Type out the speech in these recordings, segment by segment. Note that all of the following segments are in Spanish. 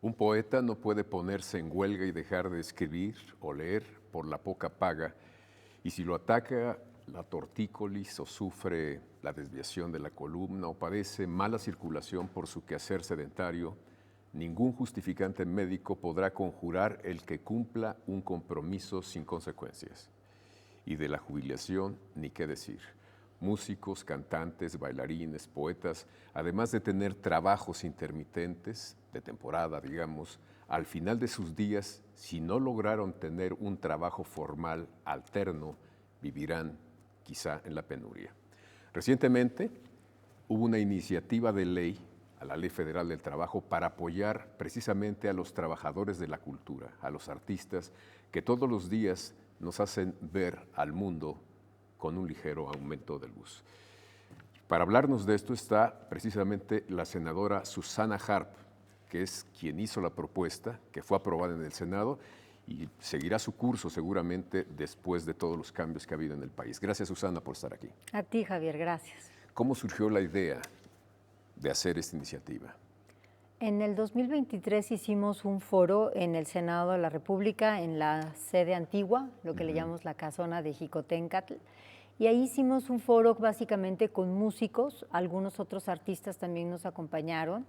Un poeta no puede ponerse en huelga y dejar de escribir o leer por la poca paga, y si lo ataca la tortícolis o sufre la desviación de la columna o padece mala circulación por su quehacer sedentario, ningún justificante médico podrá conjurar el que cumpla un compromiso sin consecuencias. Y de la jubilación, ni qué decir. Músicos, cantantes, bailarines, poetas, además de tener trabajos intermitentes, de temporada, digamos, al final de sus días, si no lograron tener un trabajo formal alterno, vivirán quizá en la penuria. Recientemente hubo una iniciativa de ley a la Ley Federal del Trabajo para apoyar precisamente a los trabajadores de la cultura, a los artistas que todos los días nos hacen ver al mundo con un ligero aumento de luz. Para hablarnos de esto está precisamente la senadora Susana Harp, que es quien hizo la propuesta, que fue aprobada en el Senado y seguirá su curso seguramente después de todos los cambios que ha habido en el país. Gracias, Susana, por estar aquí. A ti, Javier, gracias. ¿Cómo surgió la idea de hacer esta iniciativa? En el 2023 hicimos un foro en el Senado de la República, en la sede antigua, lo que le llamamos la casona de Jicotencatl, y ahí hicimos un foro básicamente con músicos, algunos otros artistas también nos acompañaron.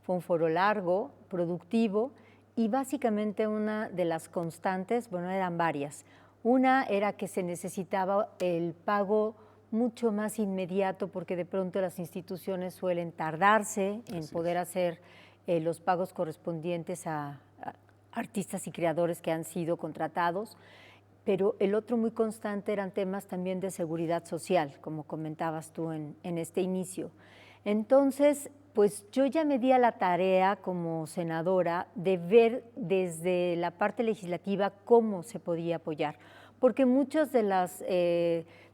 Fue un foro largo, productivo, y básicamente una de las constantes, bueno, eran varias. Una era que se necesitaba el pago mucho más inmediato, porque de pronto las instituciones suelen tardarse en poder hacer los pagos correspondientes a artistas y creadores que han sido contratados. Pero el otro muy constante eran temas también de seguridad social, como comentabas tú en este inicio. Entonces, pues yo ya me di a la tarea como senadora de ver desde la parte legislativa cómo se podía apoyar, porque muchas de las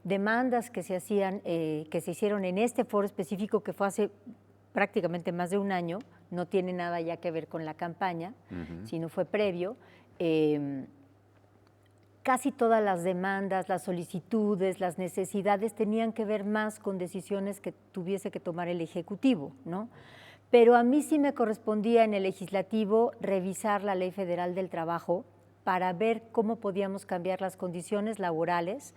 demandas que se hacían, que se hicieron en este foro específico, que fue hace prácticamente más de un año, no tiene nada ya que ver con la campaña, sino fue previo. Casi todas las demandas, las solicitudes, las necesidades tenían que ver más con decisiones que tuviese que tomar el Ejecutivo, ¿no? Pero a mí sí me correspondía en el Legislativo revisar la Ley Federal del Trabajo para ver cómo podíamos cambiar las condiciones laborales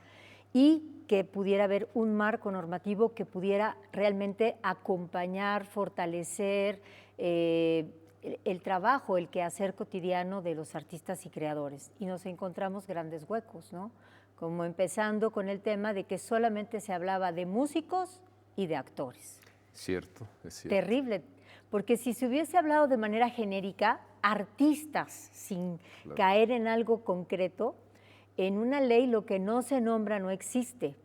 y que pudiera haber un marco normativo que pudiera realmente acompañar, fortalecer el trabajo, el quehacer cotidiano de los artistas y creadores. Y nos encontramos grandes huecos, ¿no? Como empezando con el tema de que solamente se hablaba de músicos y de actores. Cierto, es cierto. Terrible, porque si se hubiese hablado de manera genérica, artistas, sin caer en algo concreto, en una ley lo que no se nombra no existe.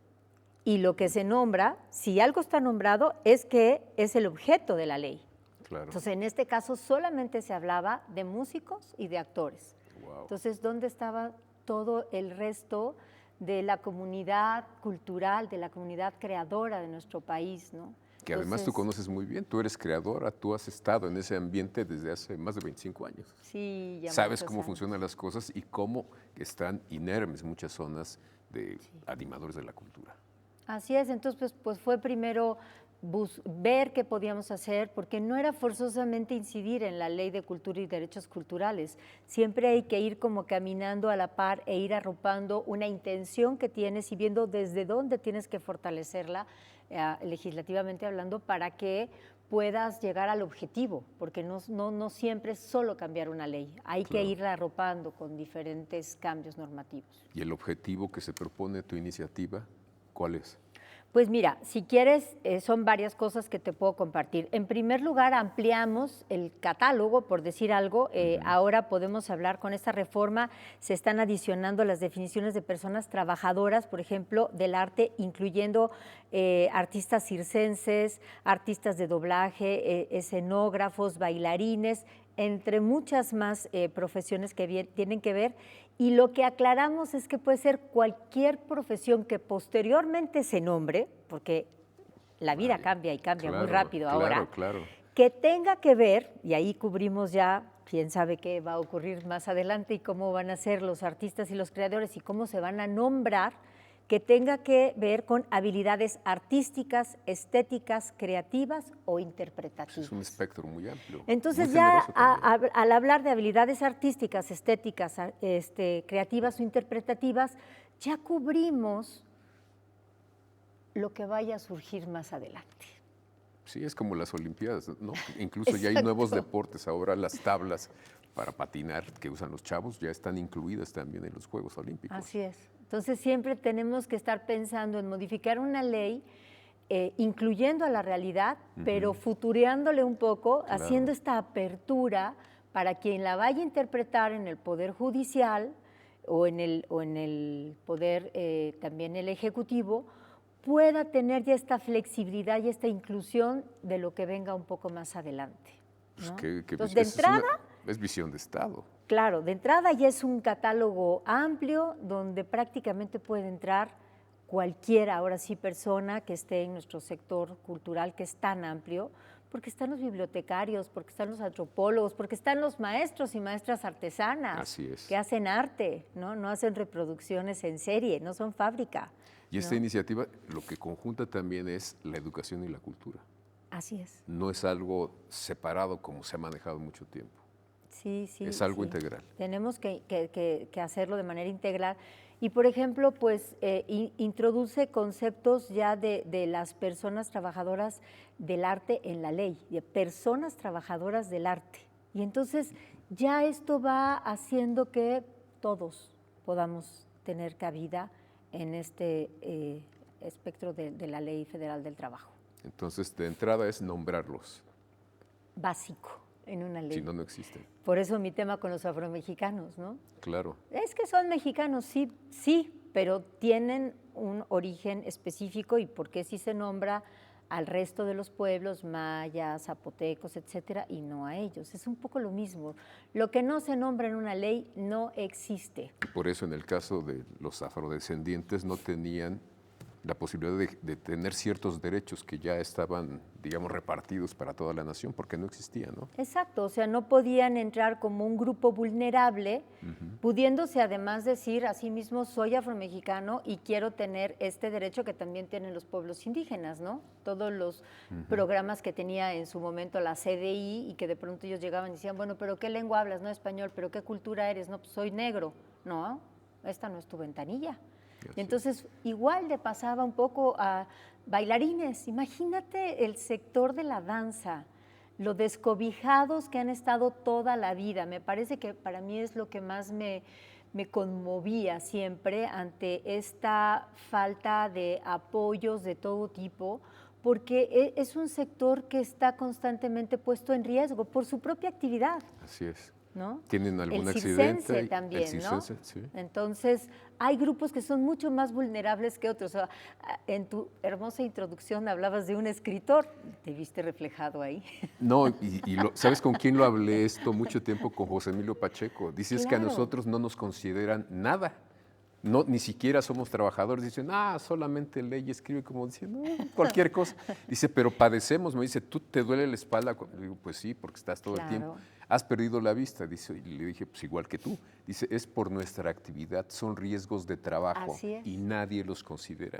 Y lo que se nombra, si algo está nombrado, es que es el objeto de la ley. Claro. Entonces, en este caso solamente se hablaba de músicos y de actores. Wow. Entonces, ¿dónde estaba todo el resto de la comunidad cultural, de la comunidad creadora de nuestro país, ¿no? Que además tú conoces muy bien, tú eres creadora, tú has estado en ese ambiente desde hace más de 25 años. Sí, ya sabes cómo funcionan las cosas y cómo están inermes muchas zonas de animadores de la cultura. Así es, entonces pues fue primero ver qué podíamos hacer, porque no era forzosamente incidir en la Ley de Cultura y Derechos Culturales. Siempre hay que ir como caminando a la par e ir arropando una intención que tienes y viendo desde dónde tienes que fortalecerla, legislativamente hablando, para que puedas llegar al objetivo, porque no siempre es solo cambiar una ley, hay que irla arropando con diferentes cambios normativos. ¿Y el objetivo que se propone tu iniciativa, cuál es? Pues mira, si quieres, son varias cosas que te puedo compartir. En primer lugar, ampliamos el catálogo, por decir algo. Ahora podemos hablar, con esta reforma se están adicionando las definiciones de personas trabajadoras, por ejemplo, del arte, incluyendo artistas circenses, artistas de doblaje, escenógrafos, bailarines, entre muchas más profesiones que tienen que ver. Y lo que aclaramos es que puede ser cualquier profesión que posteriormente se nombre, porque la vida cambia y cambia muy rápido ahora, que tenga que ver, y ahí cubrimos ya, quién sabe qué va a ocurrir más adelante y cómo van a ser los artistas y los creadores y cómo se van a nombrar, que tenga que ver con habilidades artísticas, estéticas, creativas o interpretativas. Es un espectro muy amplio. Entonces muy ya generoso también. al hablar de habilidades artísticas, estéticas, creativas o interpretativas, ya cubrimos lo que vaya a surgir más adelante. Sí, es como las Olimpiadas, ¿no? Incluso ya hay nuevos deportes. Ahora las tablas para patinar que usan los chavos ya están incluidas también en los Juegos Olímpicos. Así es. Entonces siempre tenemos que estar pensando en modificar una ley, incluyendo a la realidad, pero futureándole un poco, Claro. haciendo esta apertura para quien la vaya a interpretar en el Poder Judicial o en el Poder también el Ejecutivo, pueda tener ya esta flexibilidad y esta inclusión de lo que venga un poco más adelante, ¿no? Pues Entonces, de entrada, es visión de Estado. claro, de entrada ya es un catálogo amplio donde prácticamente puede entrar cualquiera, ahora sí, persona que esté en nuestro sector cultural, que es tan amplio, porque están los bibliotecarios, porque están los antropólogos, porque están los maestros y maestras artesanas. Así es. Que hacen arte, ¿no? No hacen reproducciones en serie, no son fábrica. Y esta ¿no? iniciativa lo que conjunta también es la educación y la cultura. Así es. No es algo separado como se ha manejado mucho tiempo. Sí, sí. Es algo sí. integral. Tenemos que hacerlo de manera integral. Y, por ejemplo, pues introduce conceptos ya de las personas trabajadoras del arte en la ley, de personas trabajadoras del arte. Y entonces ya esto va haciendo que todos podamos tener cabida en este espectro de la Ley Federal del Trabajo. Entonces, de entrada es nombrarlos. Básico en una ley. Si no, no existen. Por eso mi tema con los afromexicanos, ¿no? Claro. Es que son mexicanos, sí, sí, pero tienen un origen específico y por qué sí se nombra al resto de los pueblos, mayas, zapotecos, etcétera, y no a ellos. Es un poco lo mismo. Lo que no se nombra en una ley no existe. Por eso en el caso de los afrodescendientes no tenían la posibilidad de tener ciertos derechos que ya estaban, digamos, repartidos para toda la nación, porque no existían, ¿no? Exacto, o sea, no podían entrar como un grupo vulnerable, pudiéndose además decir a sí mismo, soy afromexicano y quiero tener este derecho que también tienen los pueblos indígenas, ¿no? Todos los programas que tenía en su momento la CDI y que de pronto ellos llegaban y decían, bueno, pero ¿qué lengua hablas? No, español, pero ¿qué cultura eres? No, pues soy negro. No, esta no es tu ventanilla. Y entonces igual le pasaba un poco a bailarines. Imagínate el sector de la danza, lo descobijados que han estado toda la vida. Me parece que para mí es lo que más me conmovía siempre ante esta falta de apoyos de todo tipo, porque es un sector que está constantemente puesto en riesgo por su propia actividad. Así es. ¿No? ¿Tienen algún el accidente? circense también, el circense, ¿no? sí. Entonces, hay grupos que son mucho más vulnerables que otros. O sea, en tu hermosa introducción hablabas de un escritor, te viste reflejado ahí. No, ¿sabes con quién lo hablé esto mucho tiempo? Con José Emilio Pacheco. Dices que a nosotros no nos consideran nada. No, ni siquiera somos trabajadores. Dicen, solamente lee y escribe, como diciendo, cualquier cosa. Dice, pero padecemos. Me dice, ¿tú te duele la espalda? Digo, pues sí, porque estás todo el tiempo. ¿Has perdido la vista? Dice, y le dije, pues igual que tú. Dice, es por nuestra actividad, son riesgos de trabajo. Así es. Y nadie los considera.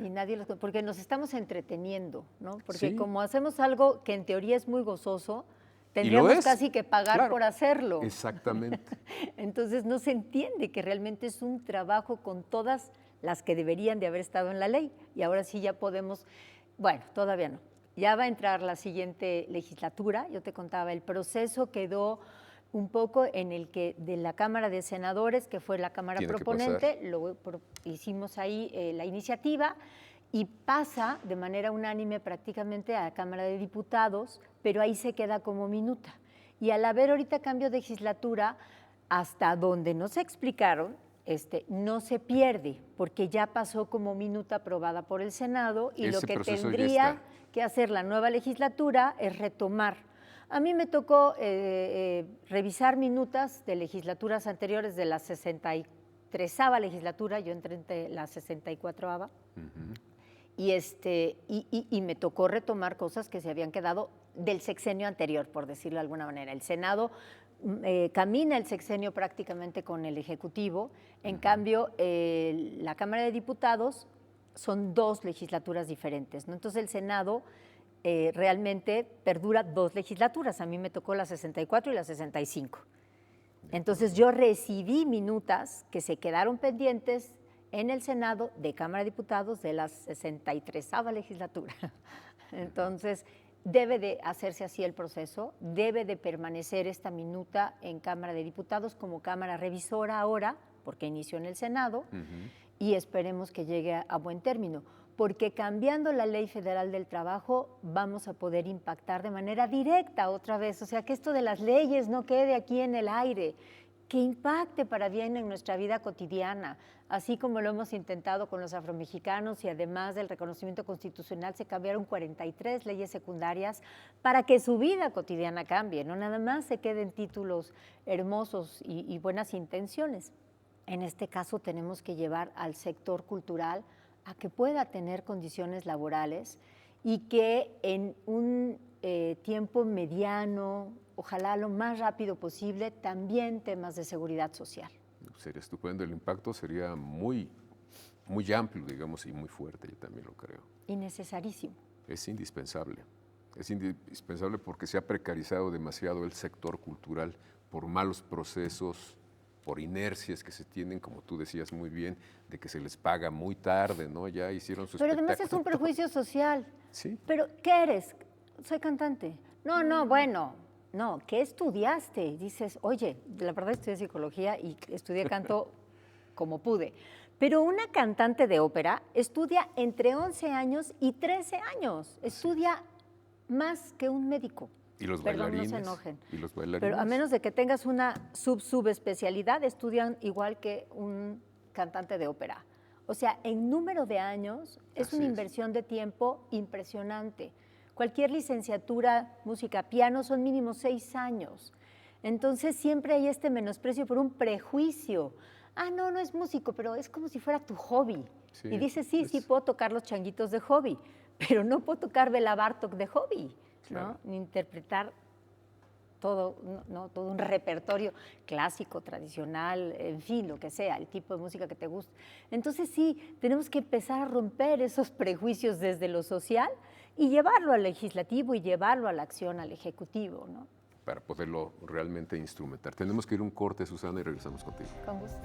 Porque nos estamos entreteniendo, ¿no? Porque sí. como hacemos algo que en teoría es muy gozoso, tendríamos casi que pagar por hacerlo. Exactamente. Entonces no se entiende que realmente es un trabajo con todas las que deberían de haber estado en la ley. Y ahora sí ya podemos, bueno, todavía no. Ya va a entrar la siguiente legislatura. Yo te contaba, el proceso quedó un poco en el que de la Cámara de Senadores, que fue la Cámara proponente, hicimos ahí la iniciativa y pasa de manera unánime prácticamente a la Cámara de Diputados, pero ahí se queda como minuta. Y al haber ahorita cambio de legislatura, hasta donde nos explicaron, no se pierde, porque ya pasó como minuta aprobada por el Senado y lo que tendría que hacer la nueva legislatura es retomar. A mí me tocó revisar minutas de legislaturas anteriores de la 63ª legislatura, yo entré en la 64ª, y me tocó retomar cosas que se habían quedado del sexenio anterior, por decirlo de alguna manera. El Senado camina el sexenio prácticamente con el Ejecutivo, en cambio la Cámara de Diputados son 2 legislaturas diferentes, ¿no? Entonces el Senado realmente perdura 2 legislaturas. A mí me tocó la 64 y la 65. Entonces yo recibí minutas que se quedaron pendientes en el Senado de Cámara de Diputados de la 63ª legislatura. Entonces debe de hacerse así el proceso, debe de permanecer esta minuta en Cámara de Diputados como Cámara Revisora ahora, porque inició en el Senado, y esperemos que llegue a buen término, porque cambiando la Ley Federal del Trabajo vamos a poder impactar de manera directa otra vez, o sea, que esto de las leyes no quede aquí en el aire, que impacte para bien en nuestra vida cotidiana, así como lo hemos intentado con los afromexicanos y además del reconocimiento constitucional se cambiaron 43 leyes secundarias para que su vida cotidiana cambie, no nada más se queden títulos hermosos y buenas intenciones. En este caso tenemos que llevar al sector cultural a que pueda tener condiciones laborales y que en un tiempo mediano, ojalá lo más rápido posible, también temas de seguridad social. Sería estupendo, el impacto sería muy amplio, digamos, y muy fuerte, yo también lo creo. Y necesarísimo. Es indispensable porque se ha precarizado demasiado el sector cultural por malos procesos, por inercias que se tienen, como tú decías muy bien, de que se les paga muy tarde, ¿no? Ya hicieron su Pero además es un prejuicio social. Sí. ¿Pero qué eres? Soy cantante. No, bueno, no, ¿qué estudiaste? Dices, oye, la verdad estudié psicología y estudié canto como pude. Pero una cantante de ópera estudia entre 11 años y 13 años. Estudia más que un médico. Y los Perdón, bailarines. no se enojen. Y los bailarines. Pero a menos de que tengas una subespecialidad, estudian igual que un cantante de ópera. O sea, en número de años es una inversión de tiempo impresionante. Cualquier licenciatura, música, piano, son mínimo 6 años. Entonces siempre hay este menosprecio por un prejuicio. No es músico, pero es como si fuera tu hobby. Sí, y dices, sí, puedo tocar los changuitos de hobby, pero no puedo tocar Bela Bartók de hobby, claro. ¿No? Ni interpretar todo, ¿no? Todo un repertorio clásico, tradicional, en fin, lo que sea, el tipo de música que te gusta. Entonces sí, tenemos que empezar a romper esos prejuicios desde lo social y llevarlo al legislativo y llevarlo a la acción, al ejecutivo, ¿no? Para poderlo realmente instrumentar. Tenemos que ir a un corte, Susana, y regresamos contigo. Con gusto.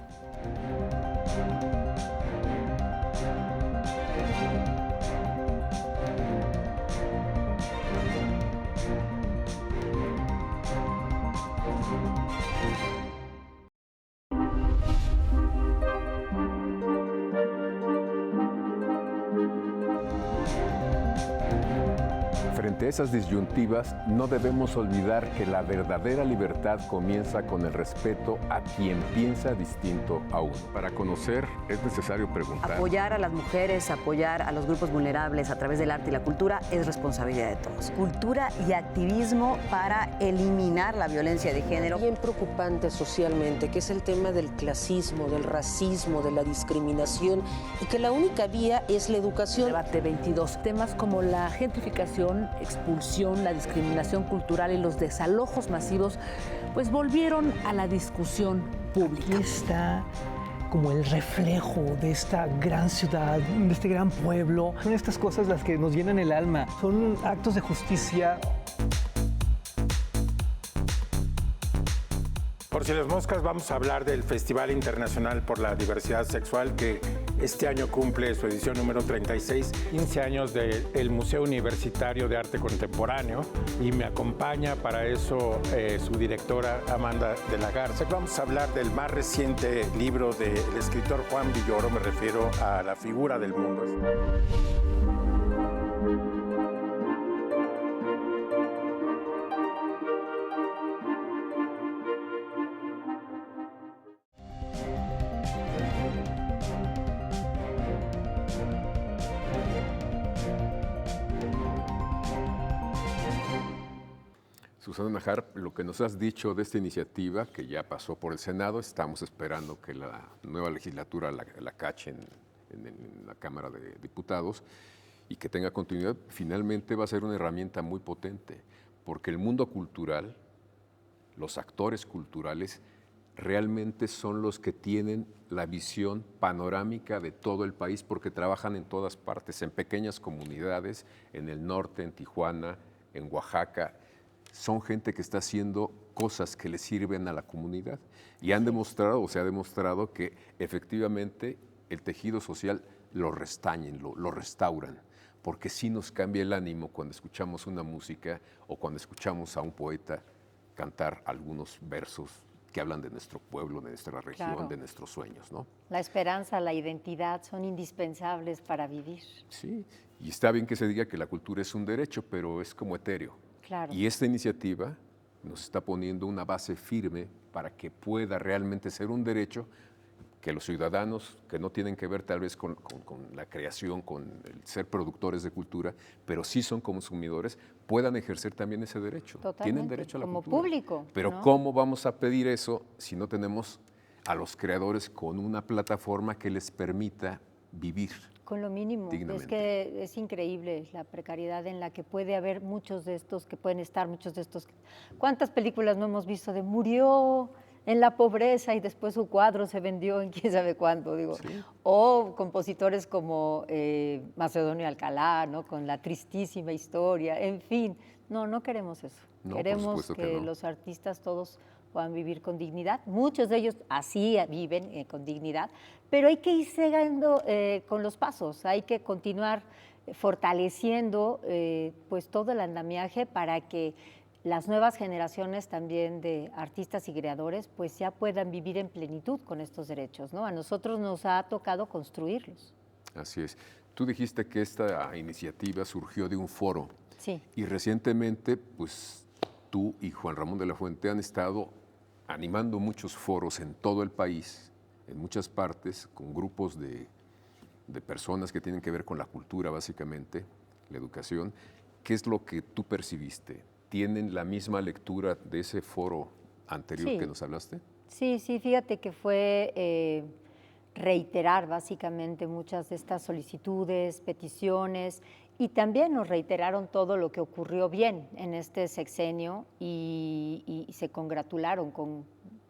Frente a esas disyuntivas, no debemos olvidar que la verdadera libertad comienza con el respeto a quien piensa distinto a uno. Para conocer es necesario preguntar. Apoyar a las mujeres, apoyar a los grupos vulnerables a través del arte y la cultura es responsabilidad de todos. Cultura y activismo para eliminar la violencia de género. Bien preocupante socialmente, que es el tema del clasismo, del racismo, de la discriminación, y que la única vía es la educación. Debate 22. Temas como la gentrificación, expulsión, la discriminación cultural y los desalojos masivos, pues volvieron a la discusión pública. Aquí está como el reflejo de esta gran ciudad, de este gran pueblo. Son estas cosas las que nos llenan el alma, son actos de justicia. Por si las moscas, vamos a hablar del Festival Internacional por la Diversidad Sexual, que este año cumple su edición número 36. 15 años del Museo Universitario de Arte Contemporáneo, y me acompaña para eso su directora Amanda de la Garza. Vamos a hablar del más reciente libro del escritor Juan Villoro, me refiero a La figura del mundo. Susana Najar, lo que nos has dicho de esta iniciativa, que ya pasó por el Senado, estamos esperando que la nueva legislatura la cache en la Cámara de Diputados y que tenga continuidad, finalmente va a ser una herramienta muy potente, porque el mundo cultural, los actores culturales, realmente son los que tienen la visión panorámica de todo el país porque trabajan en todas partes, en pequeñas comunidades, en el norte, en Tijuana, en Oaxaca. Son gente que está haciendo cosas que le sirven a la comunidad y han demostrado, o se ha demostrado que efectivamente el tejido social lo restañen, lo restauran, porque sí nos cambia el ánimo cuando escuchamos una música o cuando escuchamos a un poeta cantar algunos versos que hablan de nuestro pueblo, de nuestra región, Claro. de nuestros sueños, ¿no? La esperanza, la identidad son indispensables para vivir. Sí, y está bien que se diga que la cultura es un derecho, pero es como etéreo. Claro. Y esta iniciativa nos está poniendo una base firme para que pueda realmente ser un derecho que los ciudadanos, que no tienen que ver tal vez con la creación, con el ser productores de cultura, pero sí son consumidores, puedan ejercer también ese derecho. Totalmente, Tienen derecho a la como cultura. público, Pero ¿no? ¿cómo vamos a pedir eso si no tenemos a los creadores con una plataforma que les permita vivir? Con lo mínimo. Dignamente. Es que es increíble la precariedad en la que puede haber muchos de estos que pueden estar, muchos de estos. ¿Cuántas películas no hemos visto de murió en la pobreza y después su cuadro se vendió en quién sabe cuánto, digo? Sí. O compositores como Macedonio Alcalá, ¿no? Con la tristísima historia, en fin. No queremos eso. No, por Queremos supuesto que que no. los artistas todos puedan vivir con dignidad. Muchos de ellos así viven con dignidad, pero hay que ir siguiendo con los pasos, hay que continuar fortaleciendo pues todo el andamiaje para que las nuevas generaciones también de artistas y creadores pues ya puedan vivir en plenitud con estos derechos, ¿no? A nosotros nos ha tocado construirlos. Así es. Tú dijiste que esta iniciativa surgió de un foro. Sí. Y recientemente, pues tú y Juan Ramón de la Fuente han estado animando muchos foros en todo el país, en muchas partes, con grupos de personas que tienen que ver con la cultura, básicamente, la educación. ¿Qué es lo que tú percibiste? ¿Tienen la misma lectura de ese foro anterior Sí. que nos hablaste? Sí, fíjate que fue reiterar básicamente muchas de estas solicitudes, peticiones, y también nos reiteraron todo lo que ocurrió bien en este sexenio y se congratularon con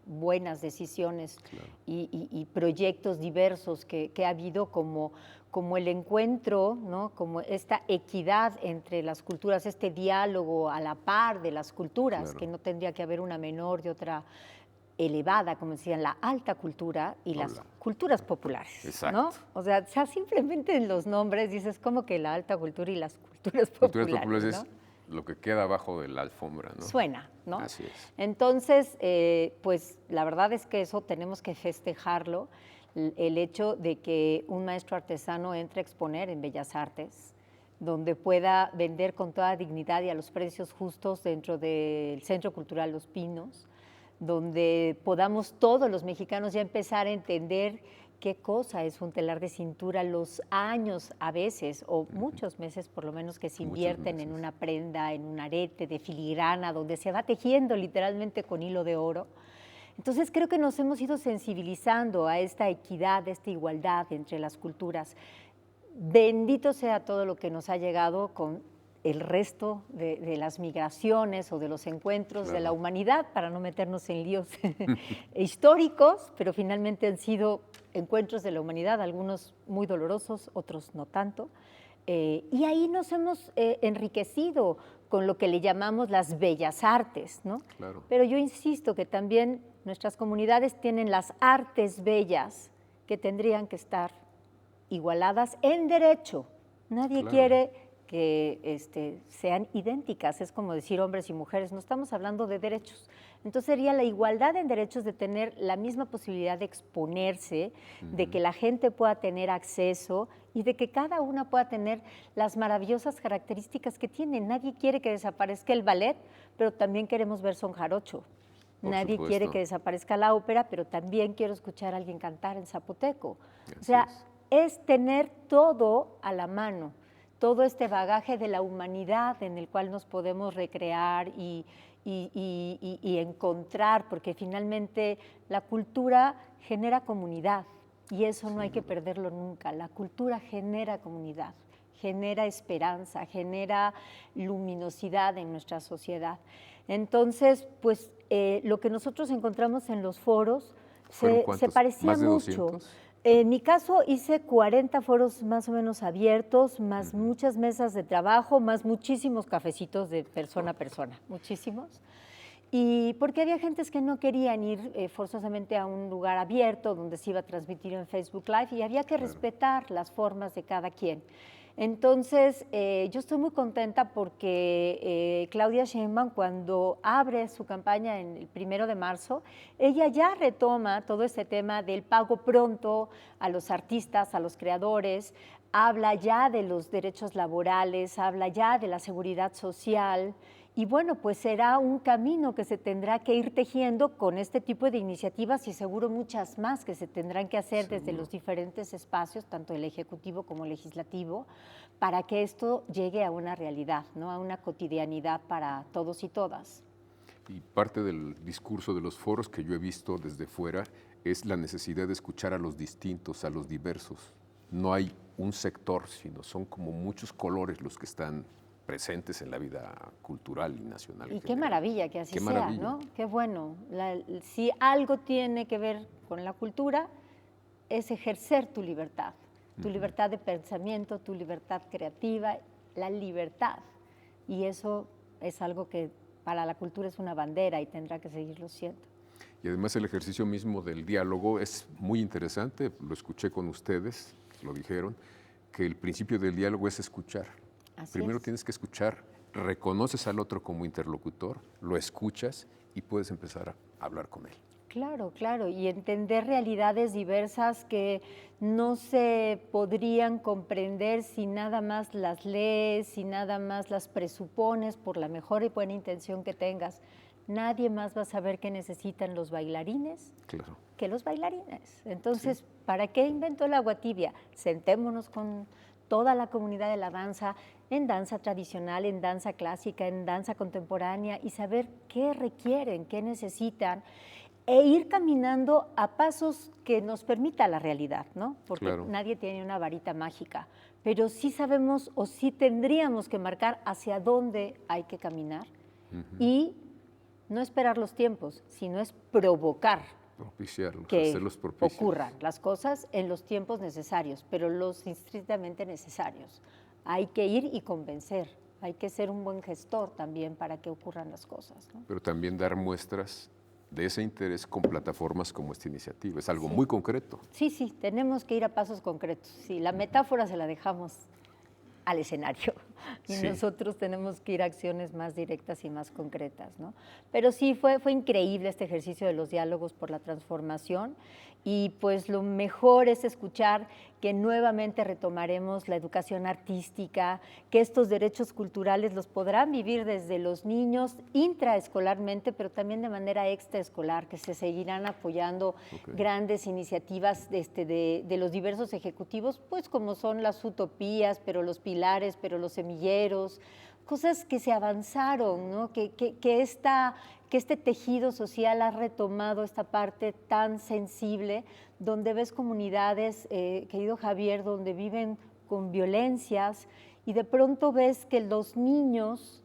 buenas decisiones y proyectos diversos que ha habido como el encuentro, ¿no? Como esta equidad entre las culturas, este diálogo a la par de las culturas, Claro. que no tendría que haber una menor de otra elevada, como decían, la alta cultura y las Hola. culturas populares, Exacto. ¿no? O sea, ya simplemente en los nombres dices como que la alta cultura y las culturas Culturas populares, populares ¿no? es lo que queda abajo de la alfombra, ¿no? Suena, ¿no? Así es. Entonces, pues la verdad es que eso tenemos que festejarlo, el hecho de que un maestro artesano entre a exponer en Bellas Artes, donde pueda vender con toda dignidad y a los precios justos dentro del Centro Cultural Los Pinos, donde podamos todos los mexicanos ya empezar a entender qué cosa es un telar de cintura, los años a veces, o muchos meses por lo menos, que se Muchos invierten en meses. una prenda, en un arete de filigrana, donde se va tejiendo literalmente con hilo de oro. Entonces creo que nos hemos ido sensibilizando a esta equidad, a esta igualdad entre las culturas. Bendito sea todo lo que nos ha llegado con el resto de las migraciones o de los encuentros de la humanidad, para no meternos en líos históricos, pero finalmente han sido encuentros de la humanidad, algunos muy dolorosos, otros no tanto. Y ahí nos hemos enriquecido con lo que le llamamos las bellas artes, ¿no? Claro. Pero yo insisto que también nuestras comunidades tienen las artes bellas que tendrían que estar igualadas en derecho. Nadie Claro. quiere que sean idénticas, es como decir hombres y mujeres, no estamos hablando de derechos. Entonces sería la igualdad en derechos de tener la misma posibilidad de exponerse, de que la gente pueda tener acceso y de que cada una pueda tener las maravillosas características que tiene. Nadie quiere que desaparezca el ballet, pero también queremos ver son jarocho. Por Nadie quiere supuesto. que desaparezca la ópera, pero también quiero escuchar a alguien cantar en zapoteco. O Así sea, es tener todo a la mano, todo este bagaje de la humanidad en el cual nos podemos recrear y encontrar, porque finalmente la cultura genera comunidad y eso no hay que perderlo nunca. La cultura genera comunidad, genera esperanza, genera luminosidad en nuestra sociedad. Entonces, pues lo que nosotros encontramos en los foros ¿Fueron se cuántos? parecía ¿Más de mucho. 200? En mi caso hice 40 foros más o menos abiertos, más muchas mesas de trabajo, más muchísimos cafecitos de persona a persona, muchísimos. Y porque había gentes que no querían ir forzosamente a un lugar abierto donde se iba a transmitir en Facebook Live y había que respetar las formas de cada quien. Entonces, yo estoy muy contenta porque Claudia Sheinbaum, cuando abre su campaña en el 1 de marzo, ella ya retoma todo este tema del pago pronto a los artistas, a los creadores, habla ya de los derechos laborales, habla ya de la seguridad social. Y bueno, pues será un camino que se tendrá que ir tejiendo con este tipo de iniciativas y seguro muchas más que se tendrán que hacer desde los diferentes espacios, tanto el ejecutivo como el legislativo, para que esto llegue a una realidad, ¿no? A una cotidianidad para todos y todas. Y parte del discurso de los foros que yo he visto desde fuera es la necesidad de escuchar a los distintos, a los diversos. No hay un sector, sino son como muchos colores los que están presentes en la vida cultural y nacional. Y qué maravilla que así Qué sea, maravilla. ¿no? Qué bueno. Si algo tiene que ver con la cultura, es ejercer tu libertad de pensamiento, tu libertad creativa, la libertad. Y eso es algo que para la cultura es una bandera y tendrá que seguirlo siendo. Y además el ejercicio mismo del diálogo es muy interesante, lo escuché con ustedes, lo dijeron, que el principio del diálogo es escuchar. Primero tienes que escuchar, reconoces al otro como interlocutor, lo escuchas y puedes empezar a hablar con él. Claro, claro, y entender realidades diversas que no se podrían comprender si nada más las lees, si nada más las presupones por la mejor y buena intención que tengas. Nadie más va a saber qué necesitan los bailarines que los bailarines. Entonces, ¿para qué inventó el agua tibia? Sentémonos con toda la comunidad de la danza, en danza tradicional, en danza clásica, en danza contemporánea, y saber qué requieren, qué necesitan, e ir caminando a pasos que nos permita la realidad, ¿no? Porque nadie tiene una varita mágica, pero sí sabemos o sí tendríamos que marcar hacia dónde hay que caminar y no esperar los tiempos, sino es provocar que ocurran las cosas en los tiempos necesarios, pero los estrictamente necesarios. Hay que ir y convencer, hay que ser un buen gestor también para que ocurran las cosas, ¿no? Pero también dar muestras de ese interés con plataformas como esta iniciativa. Es algo muy concreto. Sí, tenemos que ir a pasos concretos. Sí, la metáfora se la dejamos al escenario y nosotros tenemos que ir a acciones más directas y más concretas, ¿no? Pero sí, fue increíble este ejercicio de los diálogos por la transformación y pues lo mejor es escuchar que nuevamente retomaremos la educación artística, que estos derechos culturales los podrán vivir desde los niños intraescolarmente, pero también de manera extraescolar, que se seguirán apoyando grandes iniciativas de los diversos ejecutivos, pues como son las utopías, pero los pilares, pero los semilleros, cosas que se avanzaron, ¿no? Que este tejido social ha retomado esta parte tan sensible, donde ves comunidades, querido Javier, donde viven con violencias y de pronto ves que los niños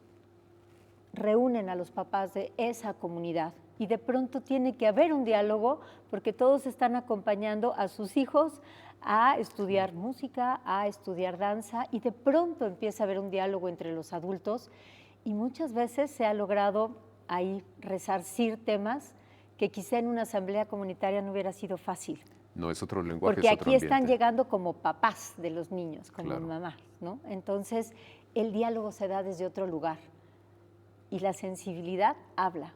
reúnen a los papás de esa comunidad y de pronto tiene que haber un diálogo porque todos están acompañando a sus hijos a estudiar música, a estudiar danza y de pronto empieza a haber un diálogo entre los adultos y muchas veces se ha logrado ahí resarcir temas que quizá en una asamblea comunitaria no hubiera sido fácil. No, es otro lenguaje, porque es otro aquí ambiente. están llegando como papás de los niños, como mamás, ¿no? Entonces, el diálogo se da desde otro lugar y la sensibilidad habla.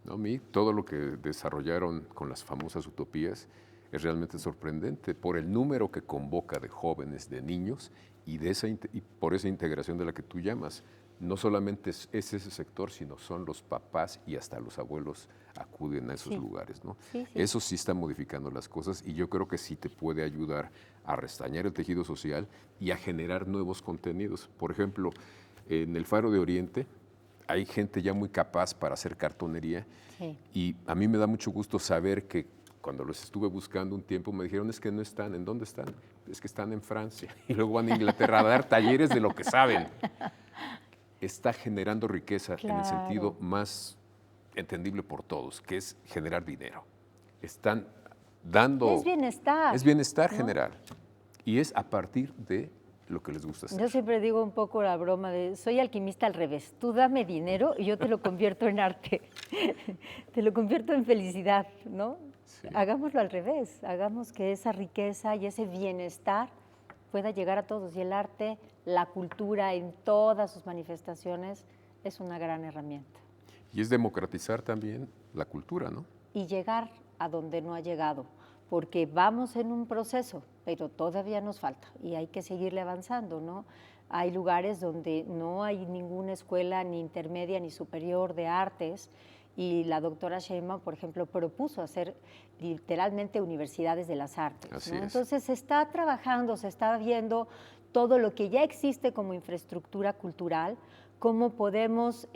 No, a mí, todo lo que desarrollaron con las famosas utopías es realmente sorprendente por el número que convoca de jóvenes, de niños y por esa integración de la que tú llamas. No solamente es ese sector, sino son los papás y hasta los abuelos acuden a esos lugares, ¿no? Eso sí está modificando las cosas y yo creo que sí te puede ayudar a restañar el tejido social y a generar nuevos contenidos. Por ejemplo, en el Faro de Oriente hay gente ya muy capaz para hacer cartonería y a mí me da mucho gusto saber que cuando los estuve buscando un tiempo me dijeron es que no están. ¿En dónde están? Es que están en Francia y luego van a Inglaterra a dar talleres de lo que saben. Está generando riqueza en el sentido más entendible por todos, que es generar dinero. Están dando... Es bienestar. Es bienestar ¿no? general. Y es a partir de lo que les gusta hacer. Yo siempre digo un poco la broma de, soy alquimista al revés. Tú dame dinero y yo te lo convierto en arte. Te lo convierto en felicidad, ¿no? Sí. Hagámoslo al revés. Hagamos que esa riqueza y ese bienestar pueda llegar a todos. Y el arte, la cultura en todas sus manifestaciones es una gran herramienta. Y es democratizar también la cultura, ¿no? Y llegar a donde no ha llegado, porque vamos en un proceso, pero todavía nos falta y hay que seguirle avanzando, ¿no? Hay lugares donde no hay ninguna escuela ni intermedia ni superior de artes y la doctora Sheinbaum, por ejemplo, propuso hacer literalmente universidades de las artes, ¿no? Entonces se está trabajando, se está viendo todo lo que ya existe como infraestructura cultural, cómo podemos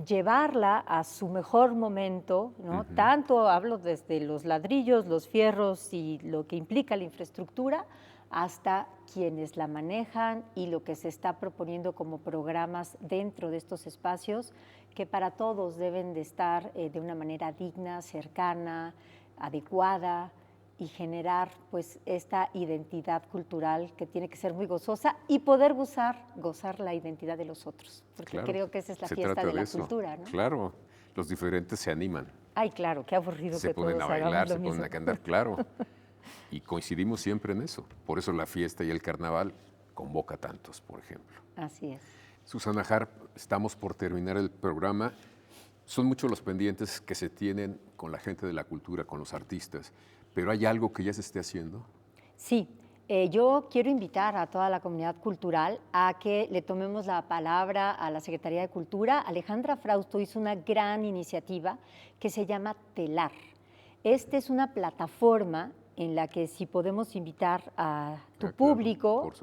llevarla a su mejor momento, ¿no? Tanto hablo desde los ladrillos, los fierros y lo que implica la infraestructura, hasta quienes la manejan y lo que se está proponiendo como programas dentro de estos espacios, que para todos deben de estar de una manera digna, cercana, adecuada, y generar pues esta identidad cultural que tiene que ser muy gozosa y poder gozar la identidad de los otros, porque claro, creo que esa es la fiesta de la cultura, ¿no? Claro, los diferentes se animan. Ay, claro, qué aburrido que todos hagamos lo mismo. Se ponen a bailar, se ponen a cantar, claro, y coincidimos siempre en eso. Por eso la fiesta y el carnaval convoca tantos, por ejemplo. Así es. Susana Harp, estamos por terminar el programa. Son muchos los pendientes que se tienen con la gente de la cultura, con los artistas. ¿Pero hay algo que ya se esté haciendo? Sí, yo quiero invitar a toda la comunidad cultural a que le tomemos la palabra a la Secretaría de Cultura. Alejandra Frausto hizo una gran iniciativa que se llama TELAR. Esta es una plataforma en la que si podemos invitar a tu público,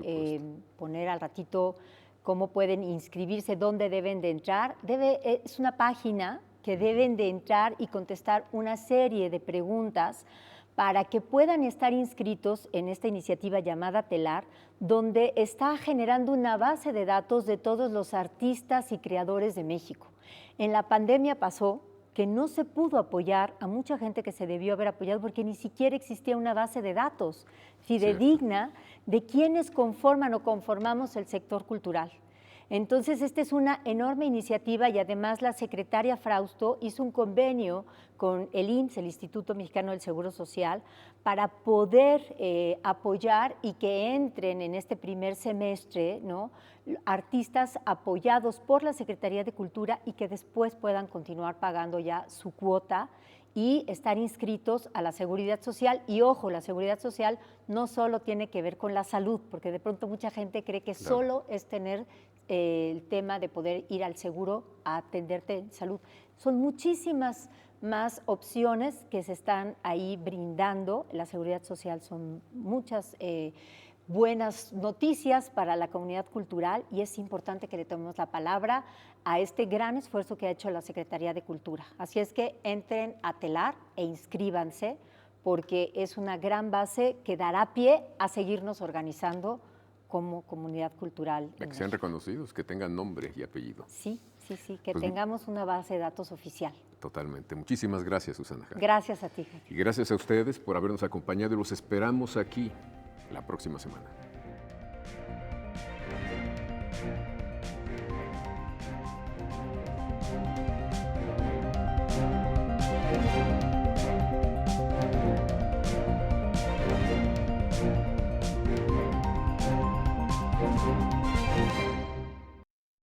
poner al ratito cómo pueden inscribirse, dónde deben de entrar. Es una página que deben de entrar y contestar una serie de preguntas para que puedan estar inscritos en esta iniciativa llamada TELAR, donde está generando una base de datos de todos los artistas y creadores de México. En la pandemia pasó que no se pudo apoyar a mucha gente que se debió haber apoyado porque ni siquiera existía una base de datos fidedigna de quienes conforman o conformamos el sector cultural. Entonces, esta es una enorme iniciativa y además la secretaria Frausto hizo un convenio con el IMSS, el Instituto Mexicano del Seguro Social, para poder apoyar y que entren en este primer semestre, ¿no?, artistas apoyados por la Secretaría de Cultura y que después puedan continuar pagando ya su cuota y estar inscritos a la Seguridad Social. Y ojo, la Seguridad Social no solo tiene que ver con la salud, porque de pronto mucha gente cree que solo es tener el tema de poder ir al seguro a atenderte en salud. Son muchísimas más opciones que se están ahí brindando. La Seguridad Social son muchas buenas noticias para la comunidad cultural y es importante que le tomemos la palabra a este gran esfuerzo que ha hecho la Secretaría de Cultura. Así es que entren a TELAR e inscríbanse porque es una gran base que dará pie a seguirnos organizando como comunidad cultural. Que sean reconocidos, que tengan nombre y apellido. Sí, que pues tengamos una base de datos oficial. Totalmente. Muchísimas gracias, Susana Harp. Gracias a ti. Y gracias a ustedes por habernos acompañado y los esperamos aquí la próxima semana.